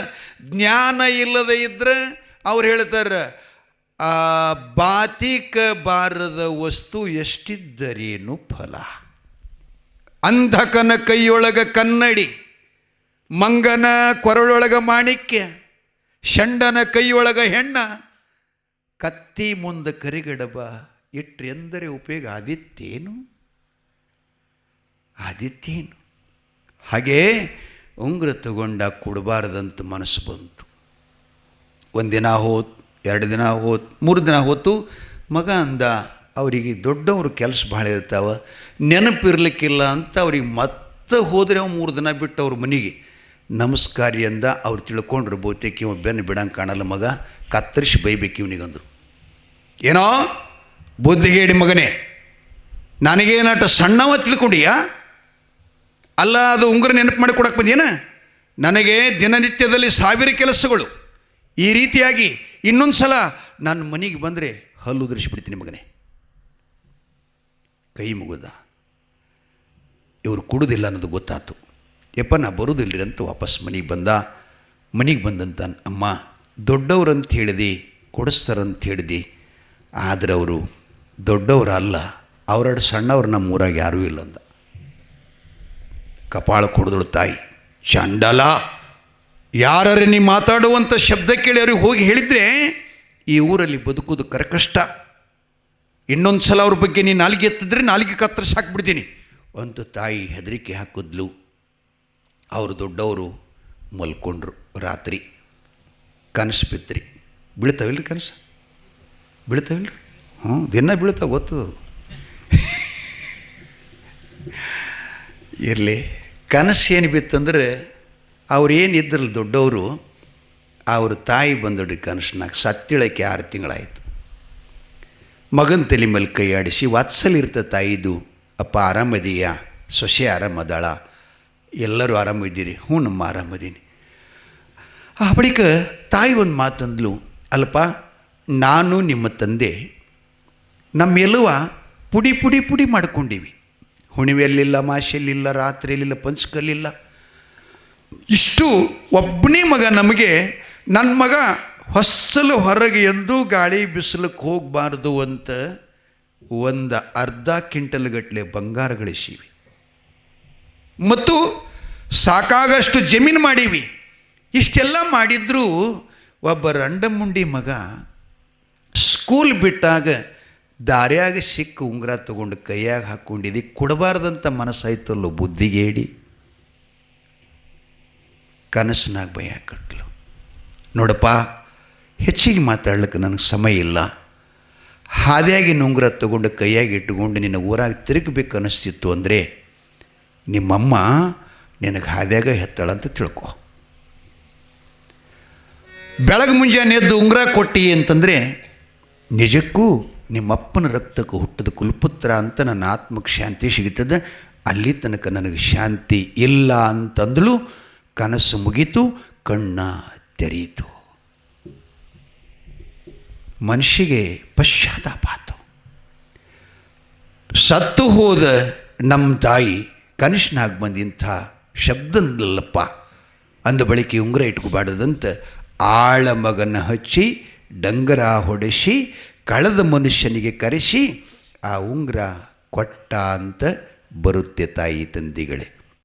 ಜ್ಞಾನ ಇಲ್ಲದೆ ಇದ್ದರೆ ಅವ್ರು ಹೇಳ್ತಾರೆ, ಆ ಬಾತಿಕ ಬಾರದ ವಸ್ತು ಎಷ್ಟಿದ್ದರೇನು ಫಲ. ಅಂಧಕನ ಕೈಯೊಳಗ ಕನ್ನಡಿ, ಮಂಗನ ಕೊರಳೊಳಗ ಮಾಣಿಕ್ಯ, ಷಂಡನ ಕೈಯೊಳಗ ಹೆಣ್ಣ, ಕತ್ತಿ ಮುಂದೆ ಕರಿಗಡಬ ಇಟ್ರಿ ಎಂದರೆ ಉಪಯೋಗ ಆದಿತ್ತೇನು? ಆದಿತ್ತೇನು? ಹಾಗೇ ಉಂಗುರ ತಗೊಂಡ ಕೊಡಬಾರ್ದಂತ ಮನಸ್ಸು ಬಂತು. ಒಂದಿನ ಹೋತು, 2 ದಿನ ಹೋತು, 3 ದಿನ ಹೋತು. ಮಗ ಅಂದ, ಅವರಿಗೆ ದೊಡ್ಡವರು ಕೆಲಸ ಭಾಳ ಇರ್ತಾವ, ನೆನಪಿರ್ಲಿಕ್ಕಿಲ್ಲ ಅಂತ ಅವ್ರಿಗೆ ಮತ್ತೆ ಹೋದರೆ ಅವು 3 ದಿನ ಬಿಟ್ಟು ಅವ್ರ ಮನೆಗೆ ನಮಸ್ಕಾರಿ ಅಂದ. ಅವ್ರು ತಿಳ್ಕೊಂಡ್ರು ಬಹುತೇಕ ಇವ ಬೆನ್ನು ಬಿಡಂಗೆ ಕಾಣಲ್ಲ ಮಗ, ಕತ್ತರಿಸಿ ಬೈಬೇಕು ಇವನಿಗಂದ್ರು. ಏನೋ ಬುದ್ಧಿಗೇಡಿ ಮಗನೇ, ನನಗೇನಾಟ ಸಣ್ಣವ ತಿಳ್ಕೊಂಡಿಯಾ? ಅಲ್ಲ, ಅದು ಉಂಗುರ ನೆನಪು ಮಾಡಿ ಕೊಡಕ್ಕೆ ಬಂದೇನ? ನನಗೆ ದಿನನಿತ್ಯದಲ್ಲಿ 1000 ಕೆಲಸಗಳು. ಈ ರೀತಿಯಾಗಿ ಇನ್ನೊಂದು ಸಲ ನನ್ನ ಮನೆಗೆ ಬಂದರೆ ಹಲ್ಲು ಉದುರಿಸಿಬಿಡ್ತೀನಿ ಮಗನೇ. ಕೈ ಮುಗಿದ. ಇವರು ಕೊಡೋದಿಲ್ಲ ಅನ್ನೋದು ಗೊತ್ತಾಯ್ತು. ಯಪ್ಪ ನಾ ಬರೋದಿಲ್ಲರಿ ಅಂತ ವಾಪಸ್ ಮನೆಗೆ ಬಂದ. ಮನೆಗೆ ಬಂದಂತ, ಅಮ್ಮ ದೊಡ್ಡವ್ರಂತ ಹೇಳಿದೆ, ಕೊಡಿಸ್ತಾರಂತ ಹೇಳಿದೆ, ಆದರೆ ಅವರು ದೊಡ್ಡವರಲ್ಲ, ಅವರೆರಡು ಸಣ್ಣವ್ರು ನಮ್ಮ ಊರಾಗ ಯಾರೂ ಇಲ್ಲ ಅಂದ. ಕಪಾಳ ಕೊಡಿದಳು ತಾಯಿ. ಚಂಡಲ, ಯಾರೇ ನೀ ಮಾತಾಡುವಂಥ ಶಬ್ದ ಕೇಳಿ ಅವ್ರಿಗೆ ಹೋಗಿ ಹೇಳಿದರೆ ಈ ಊರಲ್ಲಿ ಬದುಕೋದು ಕರಕಷ್ಟ. ಇನ್ನೊಂದು ಸಲ ಅವ್ರ ಬಗ್ಗೆ ನೀನು ನಾಲಿಗೆ ಎತ್ತಿದ್ರೆ ನಾಲಿಗೆ ಕತ್ತರಿಸಿ ಹಾಕ್ಬಿಡ್ತೀನಿ ಅಂತ ತಾಯಿ ಹೆದರಿಕೆ ಹಾಕಿದ್ಲು. ಅವರು ದೊಡ್ಡವರು ಮಲ್ಕೊಂಡ್ರು. ರಾತ್ರಿ ಕನಸು ಬಿತ್ತರಿ. ಬೀಳ್ತಾವಿಲ್ರಿ ಕನಸು? ಬೀಳ್ತಾವಿಲ್ರಿ? ದಿನ ಬೀಳ್ತಾವೆ, ಗೊತ್ತದು. ಇರಲಿ, ಕನಸು ಏನು ಬಿತ್ತಂದ್ರೆ ಅವ್ರು ಏನಿದ್ರಲ್ಲ ದೊಡ್ಡವರು, ಅವ್ರ ತಾಯಿ ಬಂದಡ್ರಿ ಕನಸ್ನಾಗ. ಸತ್ತಿಳಕ್ಕೆ 6 ತಿಂಗಳಾಯಿತು. ಮಗನ ತಲೆ ಮೇಲೆ ಕೈ ಆಡಿಸಿ ವಾತ್ಸಲ್ಯ ಇರ್ತದೆ ತಾಯಿದು. ಅಪ್ಪ ಆರಾಮದೀಯಾ? ಸೊಸೆ ಆರಾಮದಾಳ? ಎಲ್ಲರೂ ಆರಾಮಿದ್ದೀರಿ? ಹ್ಞೂ ನಮ್ಮ ಆರಾಮದೀನಿ. ಆ ಬಳಿಕ ತಾಯಿ ಒಂದು ಮಾತಂದ್ಲು, ಅಲ್ಪ ನಾನು ನಿಮ್ಮ ತಂದೆ ನಮ್ಮೆಲ್ಲವ ಪುಡಿ ಪುಡಿ ಪುಡಿ ಮಾಡ್ಕೊಂಡೀವಿ. ಹುಣಿವೆಯಲ್ಲಿಲ್ಲ, ಮಾಶೆಯಲ್ಲಿಲ್ಲ, ರಾತ್ರಿಯಲ್ಲಿಲ್ಲ, ಪಂಚಕಲ್ಲಿಲ್ಲ. ಇಷ್ಟು ಒಬ್ಬನೇ ಮಗ ನಮಗೆ. ನನ್ನ ಮಗ ಹೊಸಲು ಹೊರಗೆ ಎಂದೂ ಗಾಳಿ ಬಿಸಿಲಕ್ಕೆ ಹೋಗಬಾರ್ದು ಅಂತ ಒಂದು ಅರ್ಧ ಕ್ವಿಂಟಲ್ ಗಟ್ಟಲೆ ಬಂಗಾರ ಗಳಿಸೀವಿ ಮತ್ತು ಸಾಕಾಗಷ್ಟು ಜಮೀನು ಮಾಡೀವಿ. ಇಷ್ಟೆಲ್ಲ ಮಾಡಿದ್ರೂ ಒಬ್ಬ ರಂಡಮುಂಡಿ ಮಗ ಸ್ಕೂಲ್ ಬಿಟ್ಟಾಗ ದಾರ್ಯಾಗ ಸಿಕ್ಕ ಉಂಗುರ ತಗೊಂಡು ಕೈಯಾಗ ಹಾಕ್ಕೊಂಡಿದ್ದಿ, ಕೊಡಬಾರ್ದಂಥ ಮನಸ್ಸಾಯ್ತಲ್ಲೋ ಬುದ್ಧಿಗೇಡಿ. ಕನಸಿನಾಗ ಭಯ ಕಟ್ಲು. ನೋಡಪ್ಪ, ಹೆಚ್ಚಿಗೆ ಮಾತಾಡ್ಲಿಕ್ಕೆ ನನಗೆ ಸಮಯ ಇಲ್ಲ. ಹಾದಿಯಾಗಿ ಉಂಗುರ ತಗೊಂಡು ಕೈಯಾಗಿ ಇಟ್ಟುಕೊಂಡು ನಿನ್ನ ಊರಾಗ ತಿರುಗಬೇಕು ಅನ್ನಿಸ್ತಿತ್ತು ಅಂದರೆ ನಿಮ್ಮಮ್ಮ ನಿನಗೆ ಹಾದಿಯಾಗ ಹೆತ್ತಾಳಂತ ತಿಳ್ಕೊ. ಬೆಳಗ್ಗೆ ಮುಂಜಾನೆ ಎದ್ದು ಉಂಗುರ ಕೊಟ್ಟಿ ಅಂತಂದರೆ ನಿಜಕ್ಕೂ ನಿಮ್ಮಪ್ಪನ ರಕ್ತಕ್ಕೆ ಹುಟ್ಟಿದ ಕುಲಪುತ್ರ ಅಂತ ನನ್ನ ಆತ್ಮಕ್ಕೆ ಶಾಂತಿ ಸಿಗುತ್ತದೆ. ಅಲ್ಲಿ ತನಕ ನನಗೆ ಶಾಂತಿ ಇಲ್ಲ ಅಂತಂದಳು. ಕನಸು ಮುಗೀತು, ಕಣ್ಣ ತೆರೆಯಿತು. ಮನುಷ್ಯಗೆ ಪಶ್ಚಾತ್ತಾಪ ಆತು. ಸತ್ತು ಹೋದ ನಮ್ಮ ತಾಯಿ ಕನಸಿನಾಗ ಬಂದಿಂಥ ಶಬ್ದಲ್ಲಪ್ಪ ಅಂದ ಬಳಿಕೆ ಉಂಗುರ ಇಟ್ಕೋಬಾರ್ದಂತ ಆಳ ಮಗನ ಹಚ್ಚಿ ಡಂಗರ ಹೊಡೆಸಿ ಕಳೆದ ಮನುಷ್ಯನಿಗೆ ಕರೆಸಿ ಆ ಉಂಗುರ ಕೊಟ್ಟ ಅಂತ ಬರುತ್ತೆ ತಾಯಿ ತಂದೆಗಳೇ.